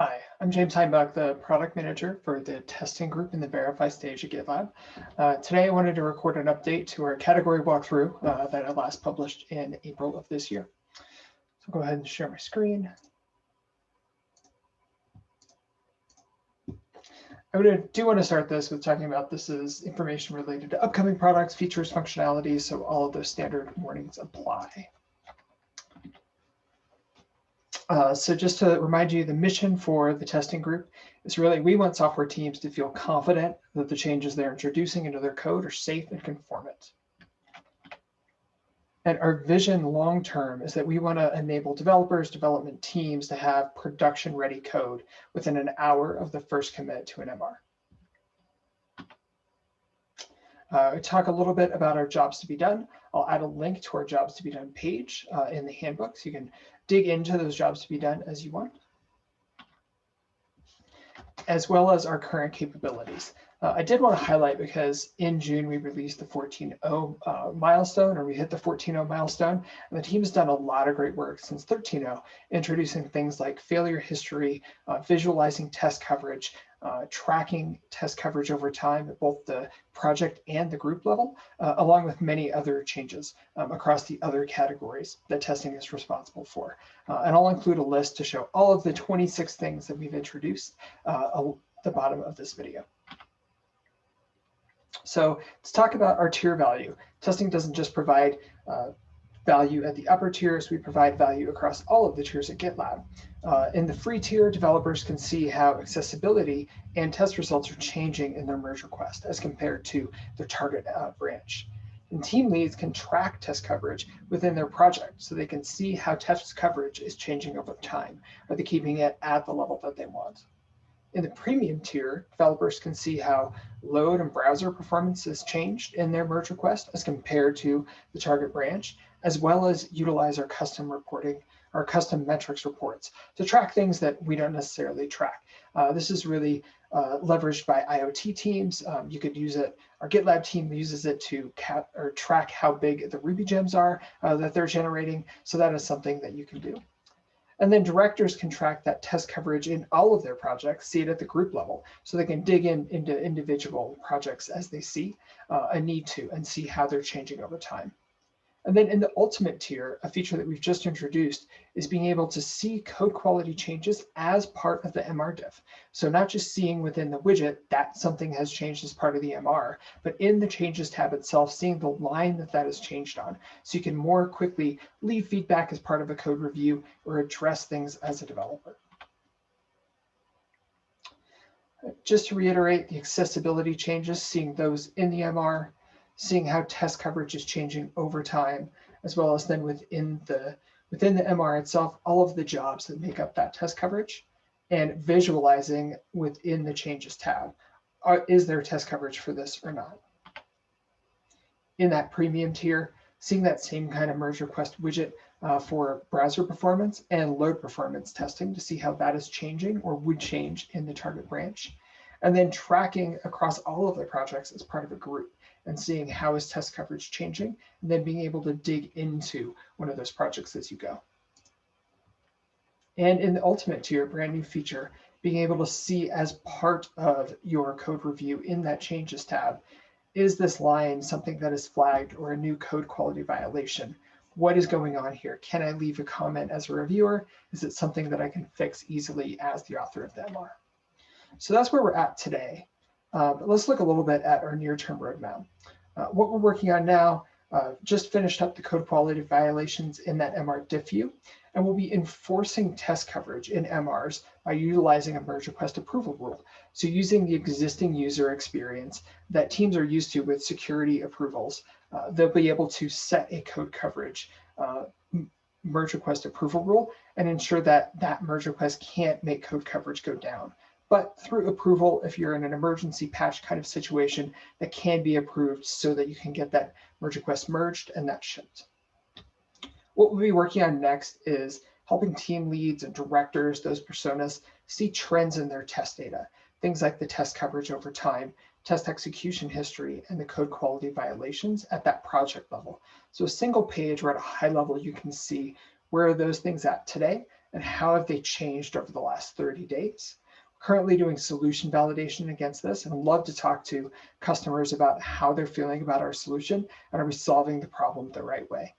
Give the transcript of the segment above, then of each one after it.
Hi, I'm James Heimbach, the product manager for the testing group in the Verify stage at GitLab. Today, I wanted to record an update to our category walkthrough that I last published in April of this year. So I'll go ahead and share my screen. I do want to start this with talking about this is information related to upcoming products, features, functionalities, so all of those standard warnings apply. So just to remind you, the mission for the testing group is really we want software teams to feel confident that the changes they're introducing into their code are safe and conformant. And our vision long-term is that we want to enable developers, development teams to have production-ready code within an hour of the first commit to an MR. We talk a little bit about our jobs to be done. I'll add a link to our jobs to be done page in the handbook, so you can dig into those jobs to be done as you want, as well as our current capabilities. I did want to highlight because in June we released the 14.0 milestone, or we hit the 14.0 milestone, and the team has done a lot of great work since 13.0, introducing things like failure history, visualizing test coverage, tracking test coverage over time at both the project and the group level, along with many other changes across the other categories that testing is responsible for. And I'll include a list to show all of the 26 things that we've introduced at the bottom of this video. So let's talk about our tier value. Testing doesn't just provide value at the upper tiers, we provide value across all of the tiers at GitLab. In the free tier, developers can see how accessibility and test results are changing in their merge request as compared to their target branch. And team leads can track test coverage within their project so they can see how test coverage is changing over time. Are they keeping it at the level that they want? In the premium tier, developers can see how load and browser performance has changed in their merge request as compared to the target branch, as well as utilize our custom reporting, our custom metrics reports to track things that we don't necessarily track. This is really leveraged by IoT teams. You could use it, our GitLab team uses it to track how big the Ruby gems are that they're generating. So that is something that you can do. And then directors can track that test coverage in all of their projects, see it at the group level, so they can dig into individual projects as they see a need to and see how they're changing over time. And then in the ultimate tier, a feature that we've just introduced is being able to see code quality changes as part of the MR diff. So not just seeing within the widget that something has changed as part of the MR, but in the changes tab itself, seeing the line that is changed on. So you can more quickly leave feedback as part of a code review or address things as a developer. Just to reiterate the accessibility changes, seeing those in the MR, seeing how test coverage is changing over time, as well as then within the MR itself, all of the jobs that make up that test coverage, and visualizing within the changes tab, is there test coverage for this or not? In that premium tier, seeing that same kind of merge request widget for browser performance and load performance testing to see how that is changing or would change in the target branch, and then tracking across all of the projects as part of a group and seeing how is test coverage changing, and then being able to dig into one of those projects as you go. And in the ultimate tier, brand new feature, being able to see as part of your code review in that changes tab, is this line something that is flagged or a new code quality violation? What is going on here? Can I leave a comment as a reviewer? Is it something that I can fix easily as the author of the MR? So that's where we're at today. But let's look a little bit at our near-term roadmap. What we're working on now, just finished up the code quality violations in that MR diff view, and we'll be enforcing test coverage in MRs by utilizing a merge request approval rule. So using the existing user experience that teams are used to with security approvals, they'll be able to set a code coverage merge request approval rule and ensure that that merge request can't make code coverage go down. But through approval, if you're in an emergency patch kind of situation, that can be approved so that you can get that merge request merged and that shipped. What we'll be working on next is helping team leads and directors, those personas, see trends in their test data, things like the test coverage over time, test execution history, and the code quality violations at that project level. So a single page where at a high level you can see where are those things at today, and how have they changed over the last 30 days. Currently doing solution validation against this, and love to talk to customers about how they're feeling about our solution and are we solving the problem the right way.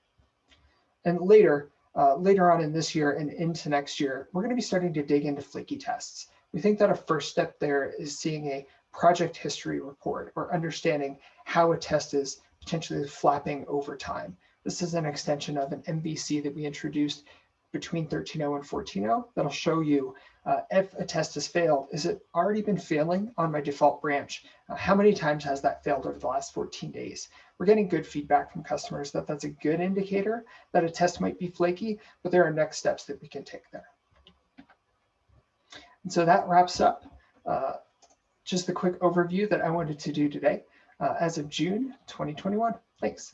And later on in this year and into next year, we're going to be starting to dig into flaky tests. We think that a first step there is seeing a project history report or understanding how a test is potentially flapping over time. This is an extension of an MVC that we introduced between 13.0 and 14.0 that'll show you if a test has failed, is it already been failing on my default branch? How many times has that failed over the last 14 days? We're getting good feedback from customers that that's a good indicator that a test might be flaky, but there are next steps that we can take there. And so that wraps up just the quick overview that I wanted to do today as of June 2021. Thanks.